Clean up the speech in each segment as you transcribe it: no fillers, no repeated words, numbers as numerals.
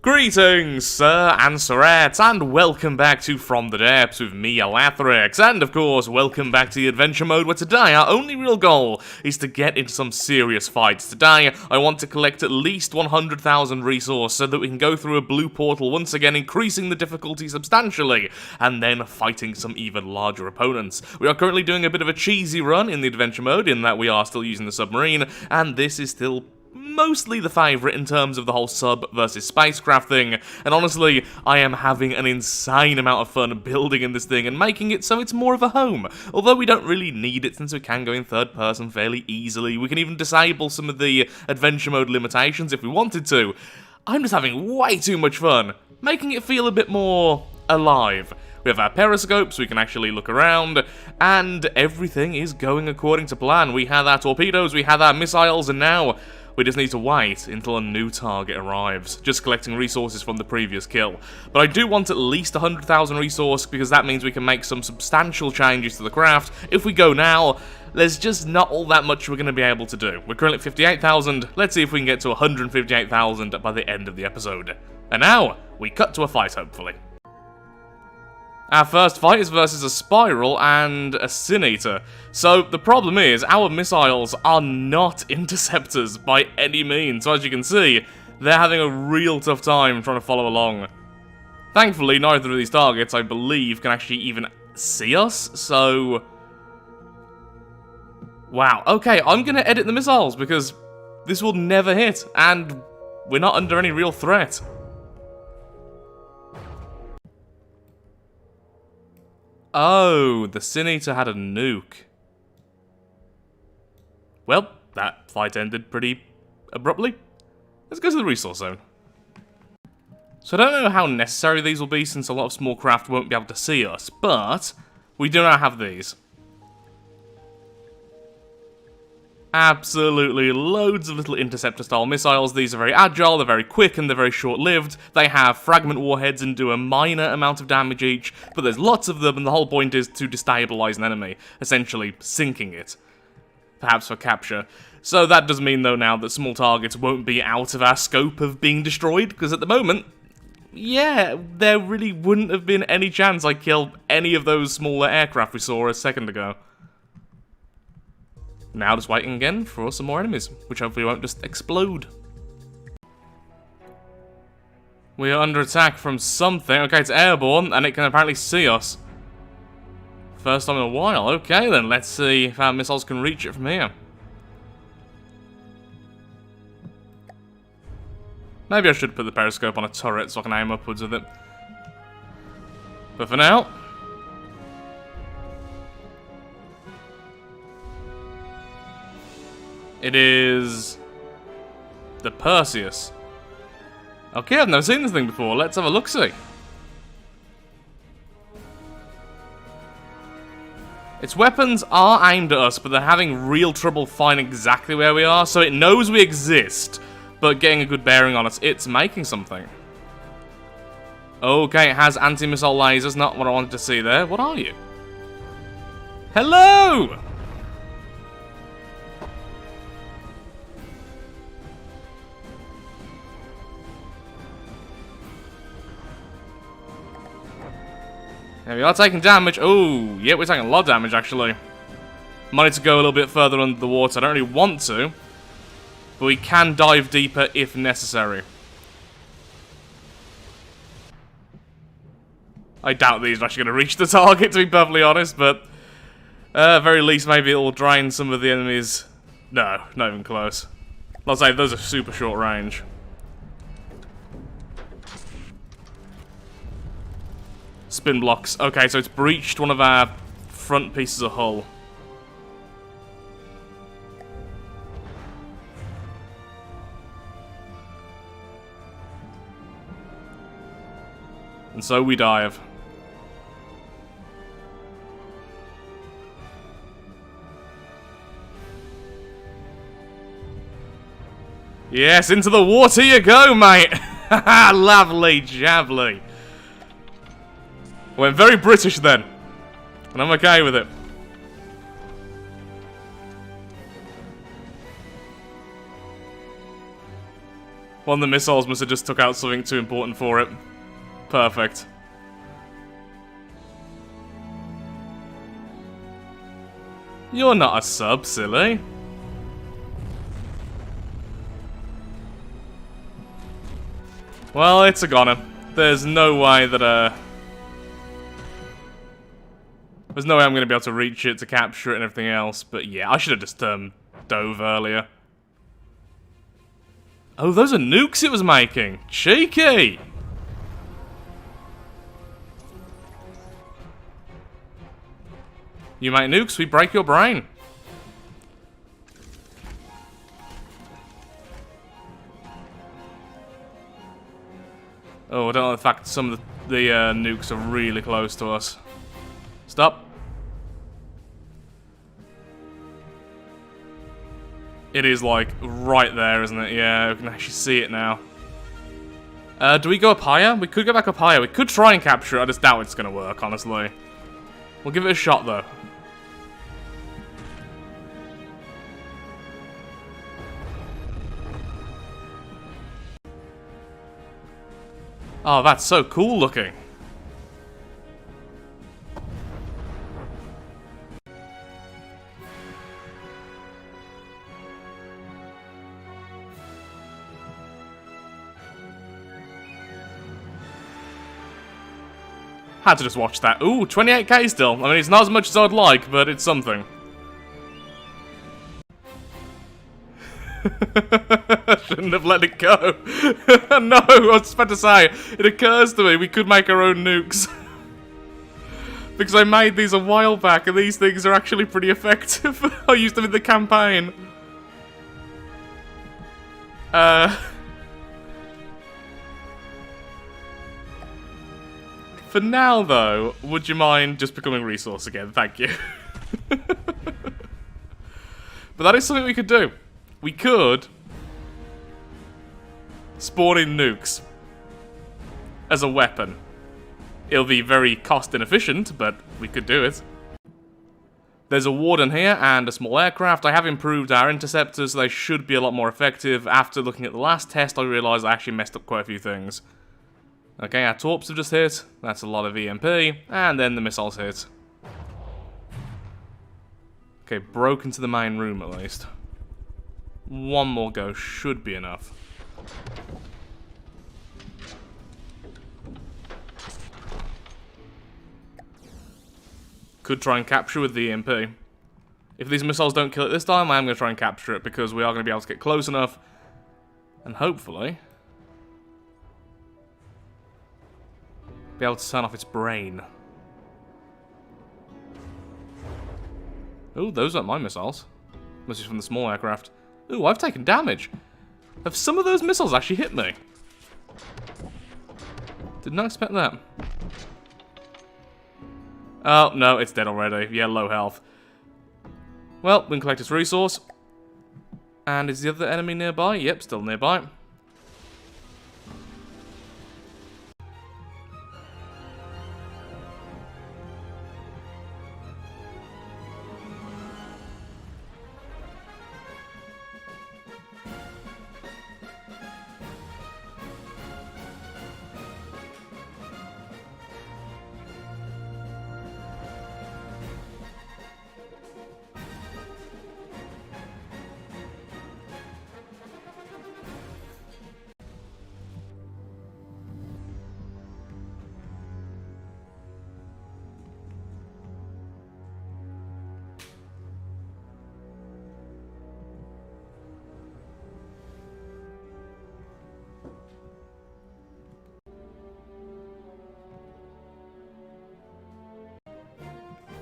Greetings, sir and sirettes, and welcome back to From the Depths with me, Alathrix, and of course, welcome back to the adventure mode where today our only real goal is to get into some serious fights. Today, I want to collect at least 100,000 resource so that we can go through a blue portal once again, increasing the difficulty substantially, and then fighting some even larger opponents. We are currently doing a bit of a cheesy run in the adventure mode, in that we are still using the submarine, and this is still mostly the favourite in terms of the whole sub versus spacecraft thing, and honestly, I am having an insane amount of fun building in this thing and making it so it's more of a home. Although we don't really need it since we can go in third person fairly easily, we can even disable some of the adventure mode limitations if we wanted to. I'm just having way too much fun, making it feel a bit more alive. We have our periscope, so we can actually look around, and everything is going according to plan. We had our torpedoes, we had our missiles, and now we just need to wait until a new target arrives, just collecting resources from the previous kill. But I do want at least 100,000 resource, because that means we can make some substantial changes to the craft. If we go now, there's just not all that much we're going to be able to do. We're currently at 58,000, let's see if we can get to 158,000 by the end of the episode. And now, we cut to a fight, hopefully. Our first fight is versus a Spiral and a Sin Eater. So, the problem is, our missiles are not interceptors by any means. So as you can see, they're having a real tough time trying to follow along. Thankfully, neither of these targets, I believe, can actually even see us, so wow, okay, I'm gonna edit the missiles, because this will never hit, and we're not under any real threat. Oh, the Sin Eater had a nuke. Well, that fight ended pretty abruptly. Let's go to the resource zone. So I don't know how necessary these will be, since a lot of small craft won't be able to see us, but we do now have these. Absolutely loads of little interceptor-style missiles. These are very agile, they're very quick, and they're very short-lived. They have fragment warheads and do a minor amount of damage each, but there's lots of them, and the whole point is to destabilize an enemy, essentially sinking it. Perhaps for capture. So that does mean, though, now that small targets won't be out of our scope of being destroyed, because at the moment, yeah, there really wouldn't have been any chance I killed any of those smaller aircraft we saw a second ago. Now just waiting again for some more enemies, which hopefully won't just explode. We are under attack from something. Okay, it's airborne, and it can apparently see us. First time in a while. Okay then, let's see if our missiles can reach it from here. Maybe I should put the periscope on a turret so I can aim upwards with it. But for now, it is the Perseus. Okay, I've never seen this thing before. Let's have a look-see. Its weapons are aimed at us, but they're having real trouble finding exactly where we are, so it knows we exist, but getting a good bearing on us, it's making something. Okay, it has anti-missile lasers, not what I wanted to see there. What are you? Hello! Yeah, we are taking damage. Oh, yeah, we're taking a lot of damage, actually. Might need to go a little bit further under the water. I don't really want to, but we can dive deeper if necessary. I doubt these are actually going to reach the target, to be perfectly honest, but at very least, maybe it will drain some of the enemies. No, not even close. I'll say those are super short range. Spin blocks. Okay, so it's breached one of our front pieces of hull. And so we dive. Yes, into the water you go, mate! Lovely jabbly. Went very British then, and I'm okay with it. One of the missiles must have just took out something too important for it. Perfect. You're not a sub, silly. Well, it's a goner. There's no way that, there's no way I'm going to be able to reach it, to capture it and everything else, but yeah, I should have just, dove earlier. Oh, those are nukes it was making! Cheeky! You make nukes, we break your brain. Oh, I don't like the fact that some of the nukes are really close to us. Stop. It is, like, right there, isn't it? Yeah, we can actually see it now. Do we go up higher? We could go back up higher. We could try and capture it. I just doubt it's going to work, honestly. We'll give it a shot, though. Oh, that's so cool looking. Had to just watch that. Ooh, 28k still. I mean, it's not as much as I'd like, but it's something. Shouldn't have let it go. No, I was just about to say, it occurs to me we could make our own nukes. Because I made these a while back, and these things are actually pretty effective. I used them in the campaign. For now, though, would you mind just becoming resource again? Thank you. But that is something we could do. We could spawn in nukes as a weapon. It'll be very cost inefficient, but we could do it. There's a warden here and a small aircraft. I have improved our interceptors, so they should be a lot more effective. After looking at the last test, I realised I actually messed up quite a few things. Okay, our torps have just hit. That's a lot of EMP, and then the missiles hit. Okay, broke into the main room at least. One more go should be enough. Could try and capture with the EMP. If these missiles don't kill it this time, I am going to try and capture it because we are going to be able to get close enough. And hopefully be able to turn off its brain. Ooh, those aren't my missiles. Must be from the small aircraft. Ooh, I've taken damage. Have some of those missiles actually hit me? Did not expect that. Oh, no, it's dead already. Yeah, low health. Well, we can collect its resource. And is the other enemy nearby? Yep, still nearby.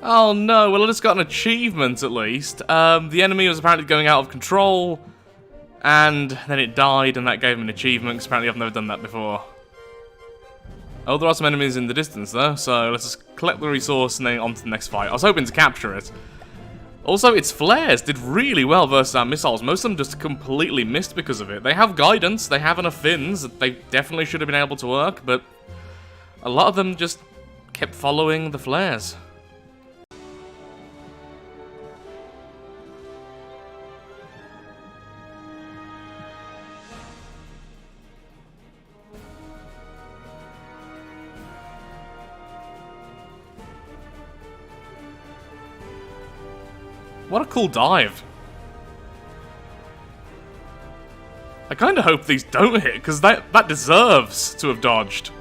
Oh no, well I just got an achievement at least. The enemy was apparently going out of control, and then it died, and that gave him an achievement, because apparently I've never done that before. Oh, there are some enemies in the distance though, so let's just collect the resource and then on to the next fight. I was hoping to capture it. Also, its flares did really well versus our missiles. Most of them just completely missed because of it. They have guidance, they have enough fins, they definitely should have been able to work, but a lot of them just kept following the flares. What a cool dive. I kind of hope these don't hit, because that deserves to have dodged.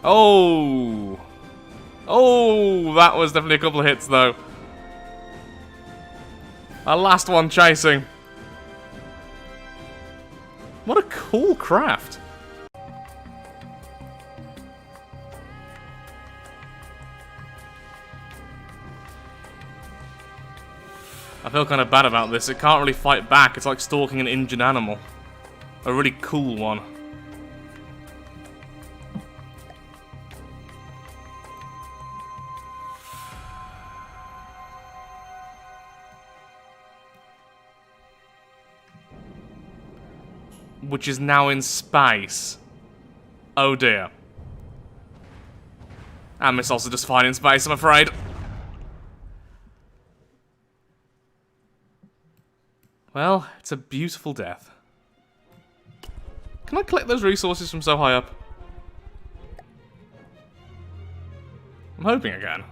Oh. Oh, that was definitely a couple of hits, though. Our last one chasing. What a cool craft. I feel kind of bad about this. It can't really fight back. It's like stalking an injured animal. A really cool one. Which is now in space. Oh dear. And missiles are just fine in space, I'm afraid. Well, it's a beautiful death. Can I collect those resources from so high up? I'm hoping I can.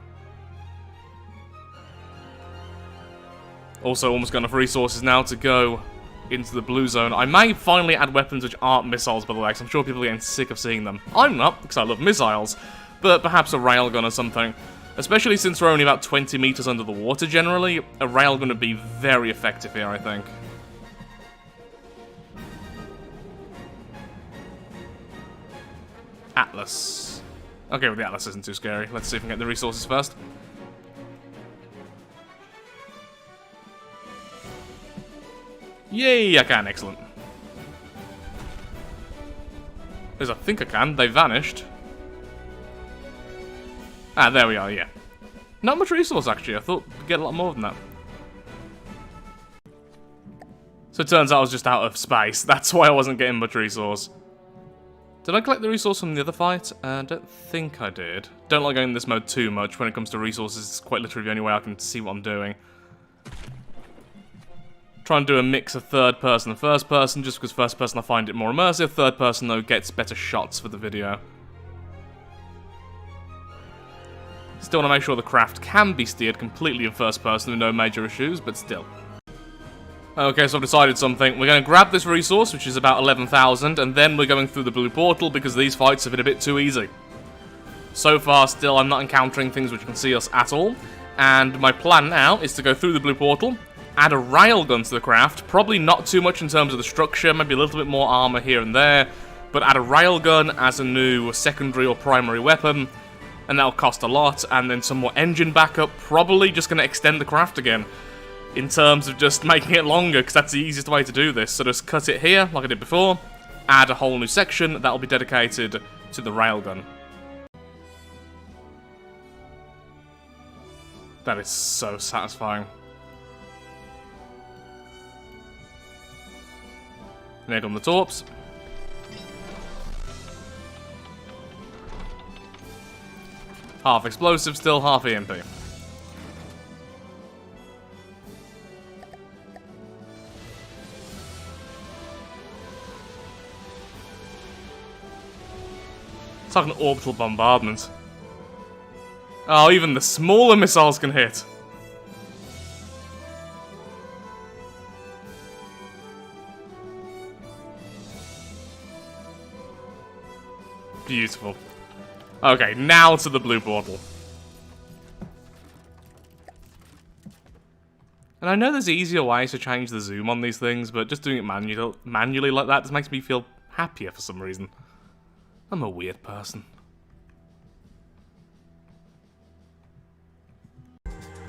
Also, almost got enough resources now to go into the blue zone. I may finally add weapons which aren't missiles, by the way, because I'm sure people are getting sick of seeing them. I'm not, because I love missiles, but perhaps a railgun or something. Especially since we're only about 20 meters under the water generally, a railgun would be very effective here, I think. Atlas. Okay, well, the Atlas isn't too scary. Let's see if we can get the resources first. Yay, I can, excellent. As I think I can, they vanished. Ah, there we are, yeah. Not much resource, actually. I thought we'd get a lot more than that. So it turns out I was just out of space. That's why I wasn't getting much resource. Did I collect the resource from the other fight? I don't think I did. Don't like going in this mode too much. When it comes to resources, it's quite literally the only way I can see what I'm doing. Try and do a mix of third person and first person, just because first person I find it more immersive. Third person, though, gets better shots for the video. Still want to make sure the craft can be steered completely in first person with no major issues, but still. Okay, so I've decided something. We're going to grab this resource, which is about 11,000, and then we're going through the blue portal because these fights have been a bit too easy. So far, still, I'm not encountering things which can see us at all, and my plan now is to go through the blue portal, add a railgun to the craft, probably not too much in terms of the structure, maybe a little bit more armor here and there, but add a railgun as a new secondary or primary weapon, and that'll cost a lot, and then some more engine backup, probably just going to extend the craft again, in terms of just making it longer, because that's the easiest way to do this. So just cut it here, like I did before, add a whole new section, that'll be dedicated to the railgun. That is so satisfying. Nade on the torps. Half explosive still, half EMP. It's like an orbital bombardment. Oh, even the smaller missiles can hit. Beautiful. Okay, now to the blue portal. And I know there's easier ways to change the zoom on these things, but just doing it manually like that just makes me feel happier for some reason. I'm a weird person.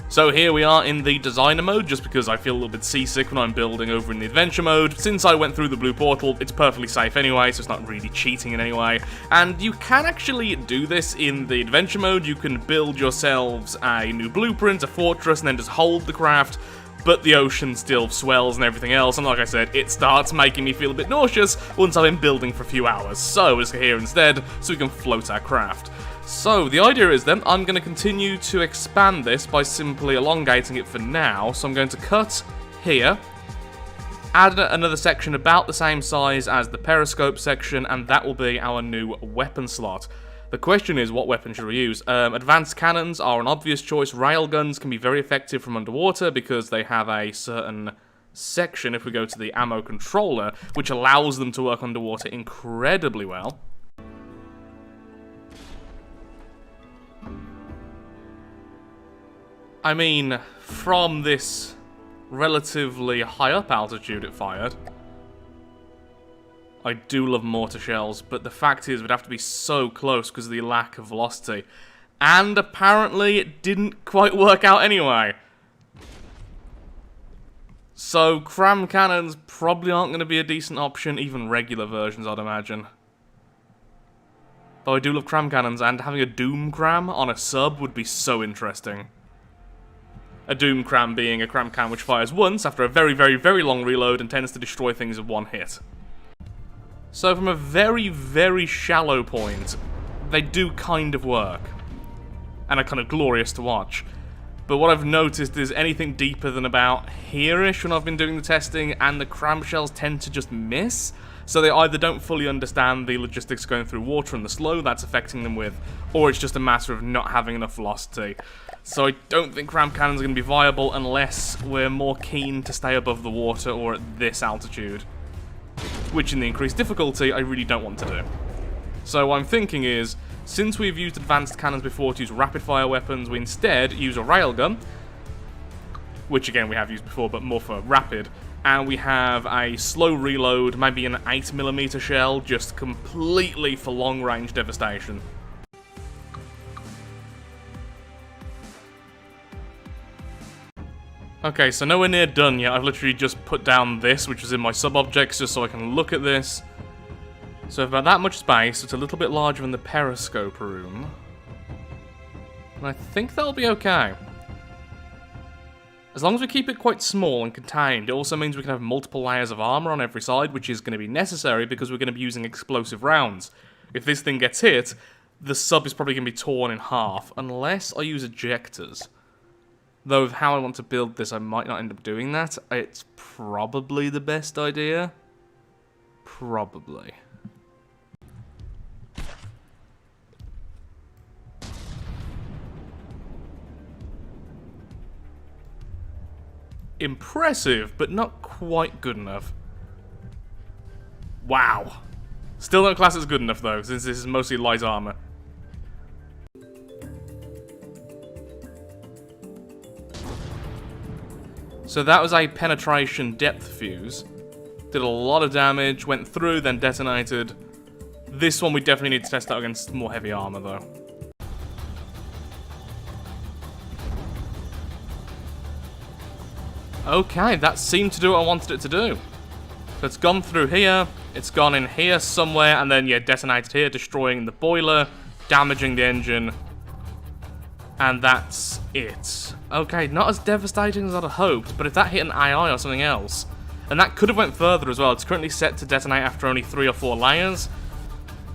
So here we are in the designer mode, just because I feel a little bit seasick when I'm building over in the adventure mode. Since I went through the blue portal, it's perfectly safe anyway, so it's not really cheating in any way. And you can actually do this in the adventure mode. You can build yourselves a new blueprint, a fortress, and then just hold the craft. But the ocean still swells and everything else, and like I said, it starts making me feel a bit nauseous once I've been building for a few hours. So let's go here instead, so we can float our craft. So, the idea is then, I'm going to continue to expand this by simply elongating it for now. So I'm going to cut here, add another section about the same size as the periscope section, and that will be our new weapon slot. The question is, what weapon should we use? Advanced cannons are an obvious choice. Railguns can be very effective from underwater because they have a certain section, if we go to the ammo controller, which allows them to work underwater incredibly well. I mean, from this relatively high up altitude it fired. I do love mortar shells, but the fact is we'd have to be so close because of the lack of velocity. And apparently it didn't quite work out anyway. So cram cannons probably aren't going to be a decent option, even regular versions I'd imagine. Though I do love cram cannons, and having a Doom cram on a sub would be so interesting. A Doom cram being a cram cannon which fires once after a very, very, very long reload and tends to destroy things in one hit. So from a very, very shallow point, they do kind of work. And are kind of glorious to watch. But what I've noticed is anything deeper than about here-ish when I've been doing the testing, and the cram shells tend to just miss. So they either don't fully understand the logistics going through water and the slow that's affecting them with, or it's just a matter of not having enough velocity. So I don't think cram cannons are going to be viable unless we're more keen to stay above the water or at this altitude. Which in the increased difficulty, I really don't want to do. So what I'm thinking is, since we've used advanced cannons before to use rapid-fire weapons, we instead use a railgun, which again we have used before, but more for rapid, and we have a slow reload, maybe an 8mm shell, just completely for long-range devastation. Okay, so nowhere near done yet. I've literally just put down this, which was in my sub-objects, just so I can look at this. So about that much space, it's a little bit larger than the periscope room. And I think that'll be okay. As long as we keep it quite small and contained, it also means we can have multiple layers of armor on every side, which is going to be necessary because we're going to be using explosive rounds. If this thing gets hit, the sub is probably going to be torn in half, unless I use ejectors. Though with how I want to build this, I might not end up doing that. It's probably the best idea. Probably. Impressive, but not quite good enough. Wow. Still don't class as good enough though, since this is mostly light armor. So that was a penetration depth fuse. Did a lot of damage, went through, then detonated. This one we definitely need to test out against more heavy armor though. Okay, that seemed to do what I wanted it to do. So it's gone through here, it's gone in here somewhere, and then, yeah, detonated here, destroying the boiler, damaging the engine. And that's it. Okay, not as devastating as I'd have hoped, but if that hit an AI or something else, and that could have went further as well, it's currently set to detonate after only 3 or 4 layers,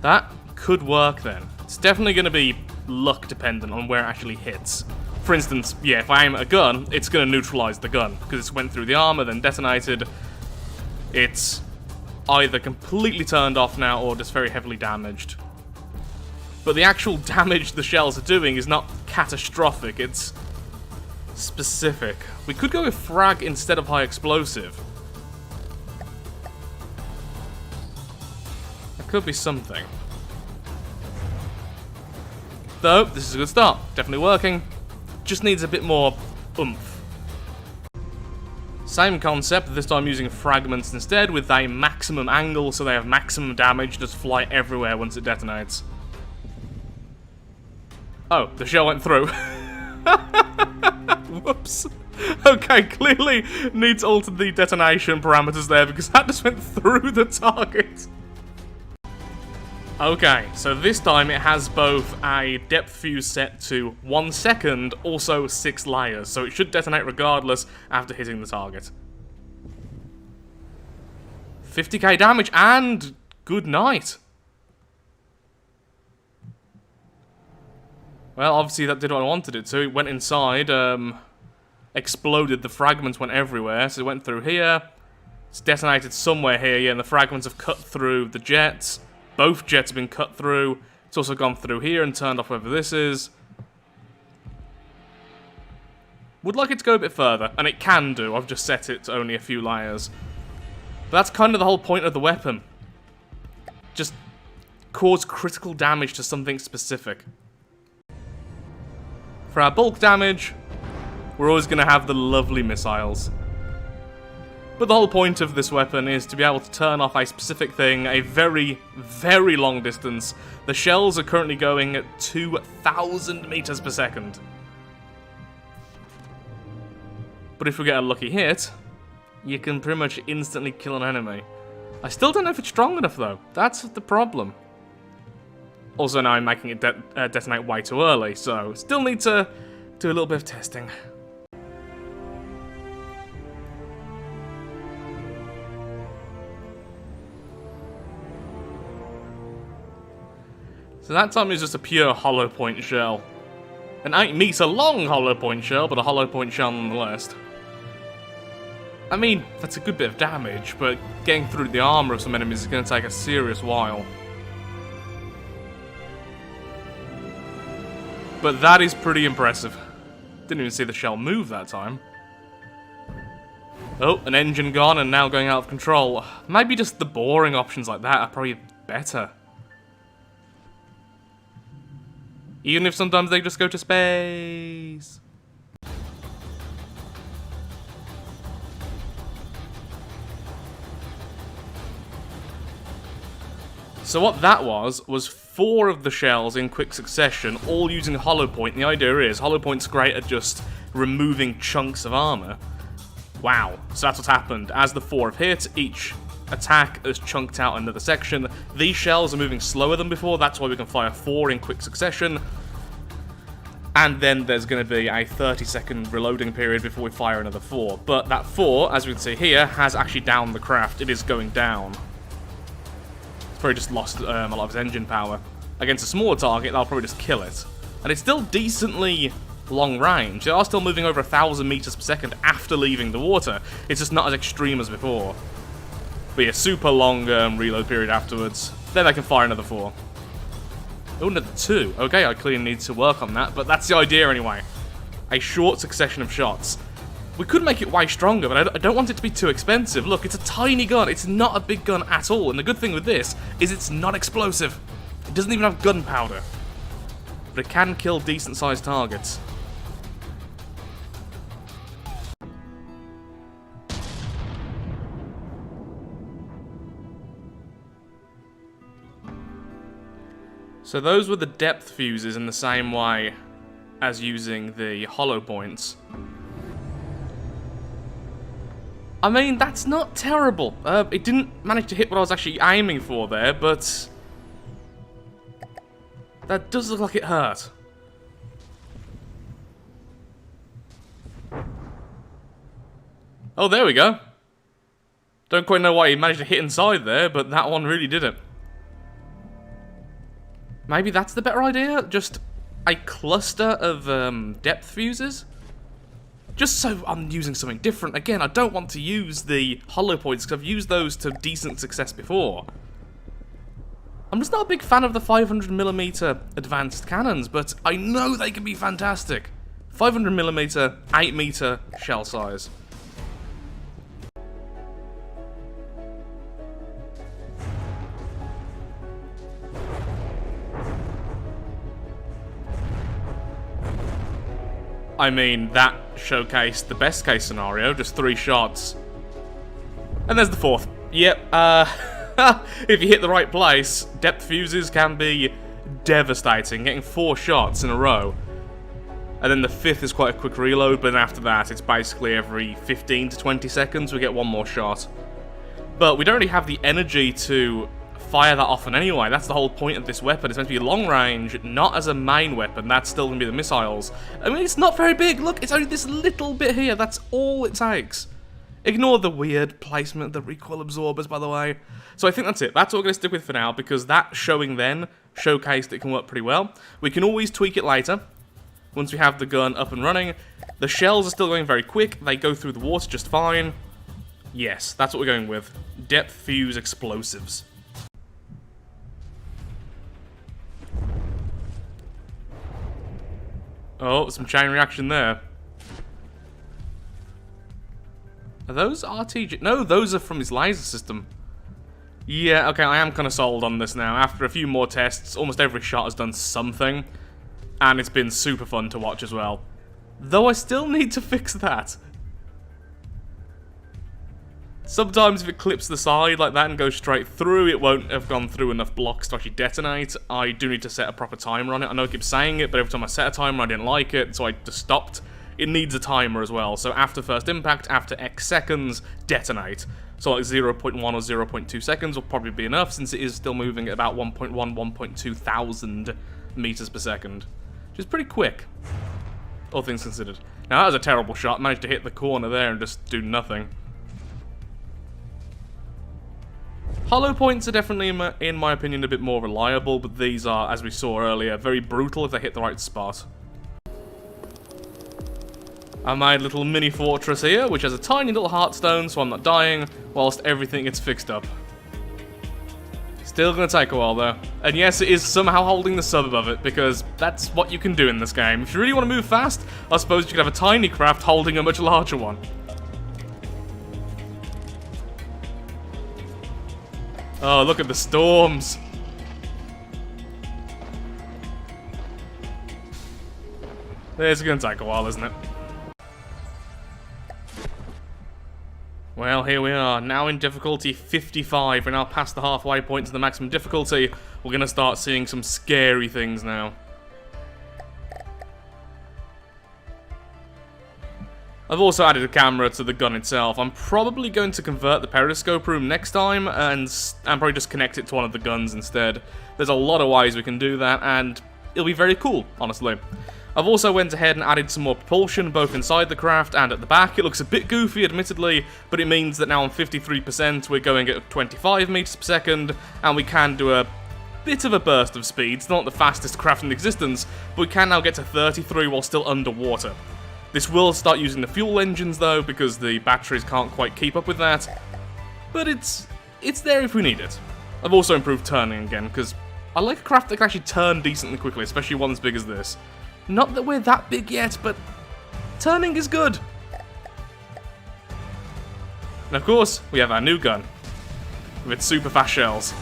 that could work then. It's definitely going to be luck dependent on where it actually hits. For instance, yeah, if I aim at a gun, it's going to neutralize the gun, because it's went through the armor, then detonated. It's either completely turned off now, or just very heavily damaged. But the actual damage the shells are doing is not catastrophic, it's specific. We could go with frag instead of high explosive. That could be something. Though, this is a good start. Definitely working. Just needs a bit more oomph. Same concept, this time using fragments instead, with a maximum angle so they have maximum damage, just fly everywhere once it detonates. Oh, the shell went through. Whoops. Okay, clearly need to alter the detonation parameters there because that just went through the target. Okay, so this time it has both a depth fuse set to 1 second, also 6 layers, so it should detonate regardless after hitting the target. 50k damage, and good night. Well, obviously that did what I wanted it to. It went inside, exploded, the fragments went everywhere, so it went through here, It's detonated somewhere here, yeah, and the fragments have cut through the jets. Both jets have been cut through. It's also gone through here and turned off wherever this is. Would like it to go a bit further, and it can do. I've just set it to only a few layers. But that's kind of the whole point of the weapon. Just cause critical damage to something specific. For our bulk damage, we're always going to have the lovely missiles. But the whole point of this weapon is to be able to turn off a specific thing a very, very long distance. The shells are currently going at 2,000 meters per second. But if we get a lucky hit, you can pretty much instantly kill an enemy. I still don't know if it's strong enough though. That's the problem. Also now I'm making it detonate way too early, so still need to do a little bit of testing. So that time is just a pure hollow point shell. An 8-meter long hollow point shell, but a hollow point shell nonetheless. I mean, that's a good bit of damage, but getting through the armor of some enemies is going to take a serious while. But that is pretty impressive. Didn't even see the shell move that time. Oh, an engine gone and now going out of control. Maybe just the boring options like that are probably better. Even if sometimes they just go to space. So what that was 4 of the shells in quick succession, all using hollow point. The idea is, hollow point's great at just removing chunks of armor. Wow, so that's what's happened. As the 4 have hit, each attack has chunked out another section. These shells are moving slower than before, that's why we can fire 4 in quick succession. And then there's going to be a 30-second reloading period before we fire another 4. But that 4, as we can see here, has actually downed the craft. It is going down. Probably just lost a lot of its engine power. Against a smaller target, that'll probably just kill it. And it's still decently long range. They are still moving over 1,000 meters per second after leaving the water. It's just not as extreme as before. But yeah, super long reload period afterwards. Then they can fire another 4. Oh, another 2. Okay, I clearly need to work on that, but that's the idea anyway. A short succession of shots. We could make it way stronger, but I don't want it to be too expensive. Look, it's a tiny gun. It's not a big gun at all. And the good thing with this is it's not explosive. It doesn't even have gunpowder. But it can kill decent-sized targets. So those were the depth fuses in the same way as using the hollow points. I mean, that's not terrible. It didn't manage to hit what I was actually aiming for there, but that does look like it hurt. Oh, there we go. Don't quite know why he managed to hit inside there, but that one really did it. Maybe that's the better idea? Just a cluster of depth fuses? Just so I'm using something different. Again, I don't want to use the hollow points because I've used those to decent success before. I'm just not a big fan of the 500mm advanced cannons, but I know they can be fantastic. 500mm, 8-meter shell size. I mean, that showcased the best case scenario, just 3 shots. And there's the 4th. Yep, if you hit the right place, depth fuses can be devastating, getting 4 shots in a row. And then the 5th is quite a quick reload, but then after that, it's basically every 15 to 20 seconds we get 1 more shot. But we don't really have the energy to fire that often anyway. That's the whole point of this weapon. It's meant to be long range, not as a main weapon. That's still going to be the missiles. I mean, it's not very big. Look, it's only this little bit here. That's all it takes. Ignore the weird placement of the recoil absorbers, by the way. So I think that's it. That's what we're going to stick with for now, because that showing then showcased it can work pretty well. We can always tweak it later, once we have the gun up and running. The shells are still going very quick. They go through the water just fine. Yes, that's what we're going with. Depth fuse explosives. Oh, some chain reaction there. Are those RTG? No, those are from his laser system. Yeah, okay, I am kind of sold on this now. After a few more tests, almost every shot has done something. And it's been super fun to watch as well. Though I still need to fix that. Sometimes if it clips the side like that and goes straight through, it won't have gone through enough blocks to actually detonate. I do need to set a proper timer on it. I know I keep saying it, but every time I set a timer I didn't like it, so I just stopped. It needs a timer as well, so after first impact, after X seconds, detonate. So like 0.1 or 0.2 seconds will probably be enough, since it is still moving at about 1.1, 1.2 thousand meters per second. Which is pretty quick, all things considered. Now that was a terrible shot, managed to hit the corner there and just do nothing. Hollow points are definitely, in my opinion, a bit more reliable, but these are, as we saw earlier, very brutal if they hit the right spot. I made a little mini fortress here, which has a tiny little heartstone, so I'm not dying, whilst everything gets fixed up. Still gonna take a while though. And yes, it is somehow holding the sub above it, because that's what you can do in this game. If you really want to move fast, I suppose you could have a tiny craft holding a much larger one. Oh, look at the storms. It's gonna take a while, isn't it? Well, here we are, now in difficulty 55. We're now past the halfway point to the maximum difficulty. We're gonna start seeing some scary things now. I've also added a camera to the gun itself. I'm probably going to convert the periscope room next time and probably just connect it to one of the guns instead. There's a lot of ways we can do that, and it'll be very cool, honestly. I've also went ahead and added some more propulsion, both inside the craft and at the back. It looks a bit goofy, admittedly, but it means that now on 53%, we're going at 25 meters per second, and we can do a bit of a burst of speed. It's not the fastest craft in existence, but we can now get to 33 while still underwater. This will start using the fuel engines, though, because the batteries can't quite keep up with that. But it's there if we need it. I've also improved turning again, because I like a craft that can actually turn decently quickly, especially one as big as this. Not that we're that big yet, but turning is good. And of course, we have our new gun, with its super fast shells.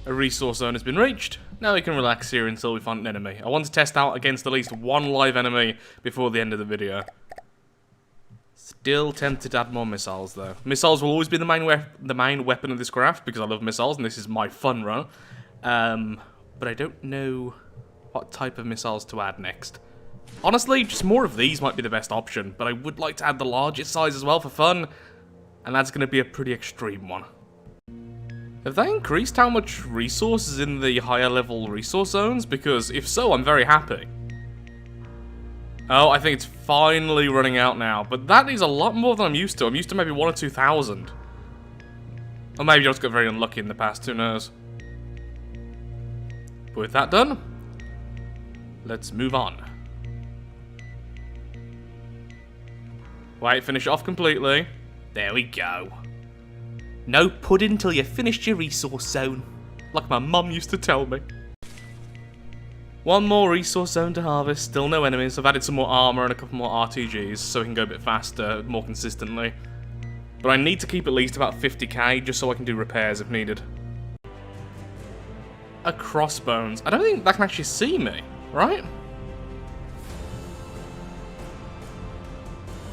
A resource zone has been reached. Now we can relax here until we find an enemy. I want to test out against at least one live enemy before the end of the video. Still tempted to add more missiles, though. Missiles will always be the main weapon of this craft, because I love missiles, and this is my fun run. But I don't know what type of missiles to add next. Honestly, just more of these might be the best option, but I would like to add the largest size as well for fun, and that's going to be a pretty extreme one. Have they increased how much resources in the higher level resource zones? Because if so, I'm very happy. Oh, I think it's finally running out now, but that is a lot more than I'm used to. I'm used to maybe 1 or 2,000. Or maybe I just got very unlucky in the past, who knows. But with that done, let's move on. Wait, finish it off completely. There we go. No pudding till you finished your resource zone, like my mum used to tell me. One more resource zone to harvest, still no enemies. I've added some more armor and a couple more RTGs so we can go a bit faster, more consistently. But I need to keep at least about 50k just so I can do repairs if needed. A crossbones. I don't think that can actually see me, right?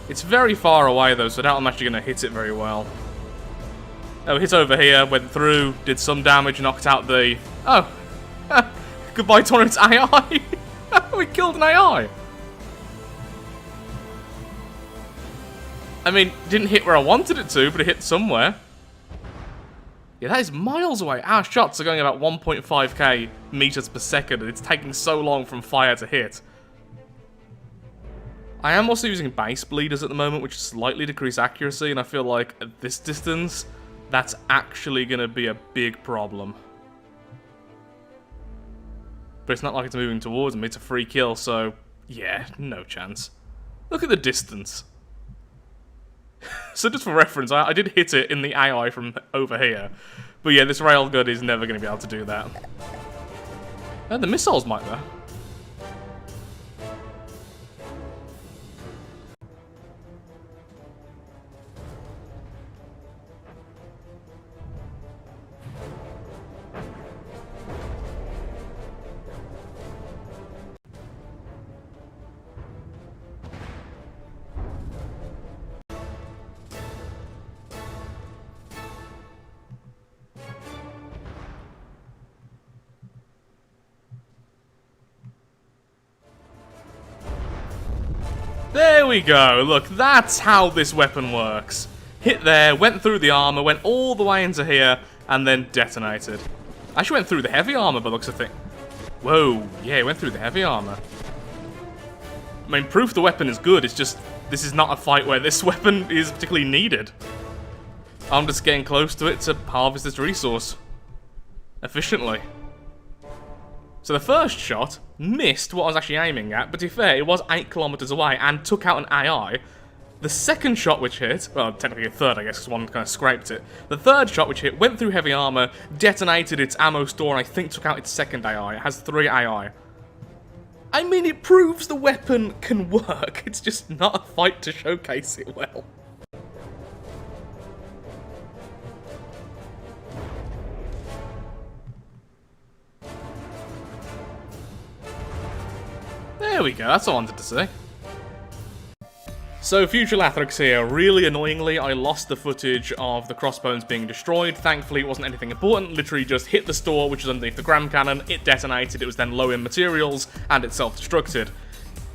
It's very far away though, so I doubt I'm actually going to hit it very well. Oh, hit over here, went through, did some damage, knocked out the... Oh! Goodbye, Torrent's AI! We killed an AI! I mean, didn't hit where I wanted it to, but it hit somewhere. Yeah, that is miles away. Our shots are going about 1.5k meters per second, and it's taking so long from fire to hit. I am also using base bleeders at the moment, which slightly decrease accuracy, and I feel like at this distance, that's actually going to be a big problem. But it's not like it's moving towards me. It's a free kill, so yeah, no chance. Look at the distance. So just for reference, I did hit it in the AI from over here. But yeah, this railgun is never going to be able to do that. The missiles might though. There we go, look, that's how this weapon works. Hit there, went through the armor, went all the way into here, and then detonated. Actually went through the heavy armor by the looks of things. Whoa, yeah, it went through the heavy armor. I mean, proof the weapon is good, it's just, this is not a fight where this weapon is particularly needed. I'm just getting close to it to harvest this resource efficiently. So the first shot missed what I was actually aiming at, but to be fair, it was 8 kilometers away and took out an AI. The second shot which hit, well, technically a third, I guess, because one kind of scraped it. The third shot which hit went through heavy armor, detonated its ammo store, and I think took out its second AI. It has 3 AI. I mean, it proves the weapon can work. It's just not a fight to showcase it well. There we go, that's what I wanted to say. So, Future Lathrix here. Really annoyingly, I lost the footage of the crossbones being destroyed. Thankfully, it wasn't anything important. Literally just hit the store, which is underneath the gram cannon. It detonated, it was then low in materials, and it self-destructed.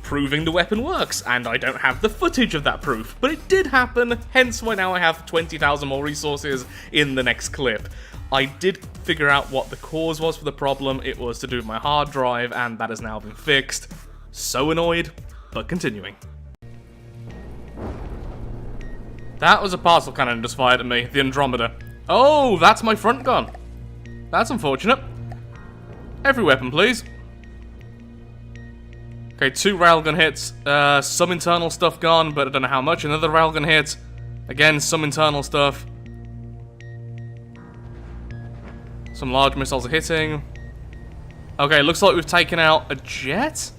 Proving the weapon works, and I don't have the footage of that proof. But it did happen, hence why now I have 20,000 more resources in the next clip. I did figure out what the cause was for the problem. It was to do with my hard drive, and that has now been fixed. So annoyed, but continuing. That was a parcel cannon just fired at me, the Andromeda. Oh, that's my front gun. That's unfortunate. Every weapon, please. Okay, 2 railgun hits. Some internal stuff gone, but I don't know how much. Another railgun hit. Again, some internal stuff. Some large missiles are hitting. Okay, looks like we've taken out a jet.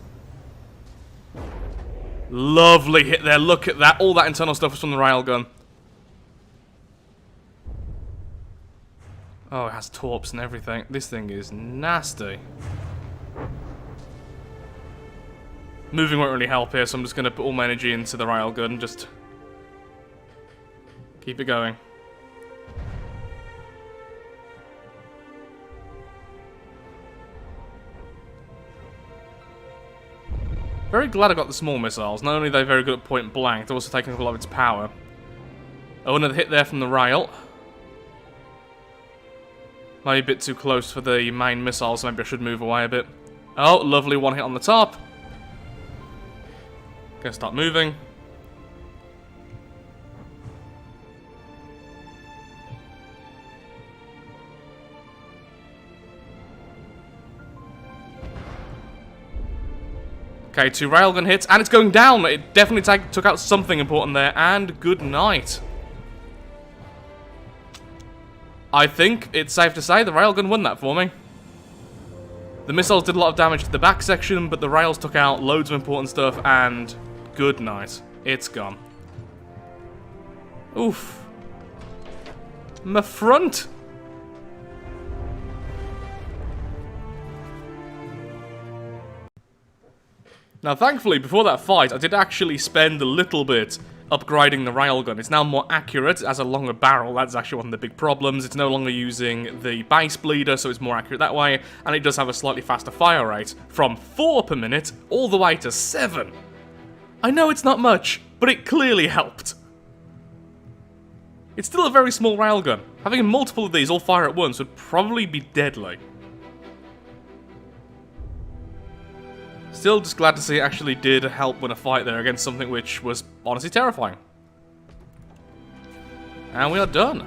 Lovely hit there, look at that. All that internal stuff was from the railgun. Oh, it has torps and everything. This thing is nasty. Moving won't really help here, so I'm just going to put all my energy into the railgun and just keep it going. Very glad I got the small missiles. Not only are they very good at point blank, they're also taking up a lot of its power. Oh, another hit there from the rail. Maybe a bit too close for the main missiles, so maybe I should move away a bit. Oh, lovely one hit on the top. Gonna start moving. Okay, 2 railgun hits, and it's going down! It definitely took out something important there, and good night. I think it's safe to say the railgun won that for me. The missiles did a lot of damage to the back section, but the rails took out loads of important stuff, and good night. It's gone. Oof. My front! Now, thankfully, before that fight, I did actually spend a little bit upgrading the railgun. It's now more accurate, it has a longer barrel. That's actually one of the big problems. It's no longer using the base bleeder, so it's more accurate that way, and it does have a slightly faster fire rate, from 4 per minute all the way to 7. I know it's not much, but it clearly helped. It's still a very small railgun. Having multiple of these all fire at once would probably be deadly. Still just glad to see it actually did help win a fight there against something which was honestly terrifying. And we are done.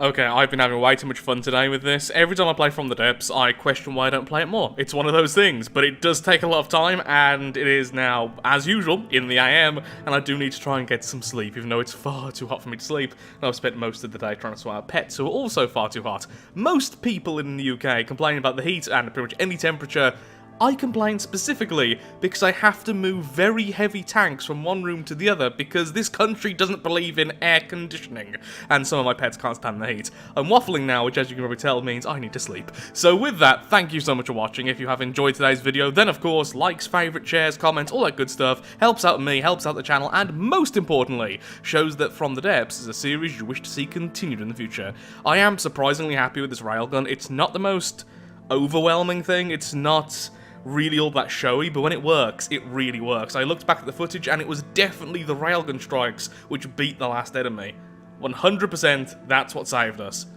Okay, I've been having way too much fun today with this. Every time I play From the Depths, I question why I don't play it more. It's one of those things, but it does take a lot of time, and it is now, as usual, in the AM, and I do need to try and get some sleep, even though it's far too hot for me to sleep, and I've spent most of the day trying to sort out pets who are also far too hot. Most people in the UK complain about the heat and pretty much any temperature. I complain specifically because I have to move very heavy tanks from one room to the other because this country doesn't believe in air conditioning, and some of my pets can't stand the heat. I'm waffling now, which as you can probably tell means I need to sleep. So with that, thank you so much for watching. If you have enjoyed today's video, then of course, likes, favourite, shares, comments, all that good stuff helps out me, helps out the channel, and most importantly, shows that From the Depths is a series you wish to see continued in the future. I am surprisingly happy with this railgun. It's not the most overwhelming thing, it's not really all that showy, but when it works, it really works. I looked back at the footage and it was definitely the railgun strikes which beat the last enemy. 100% that's what saved us.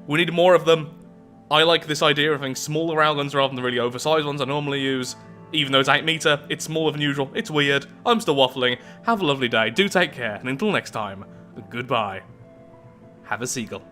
We need more of them. I like this idea of having smaller railguns rather than the really oversized ones I normally use. Even though it's 8 meter, it's smaller than usual, it's weird, I'm still waffling. Have a lovely day, do take care, and until next time, goodbye. Have a seagull.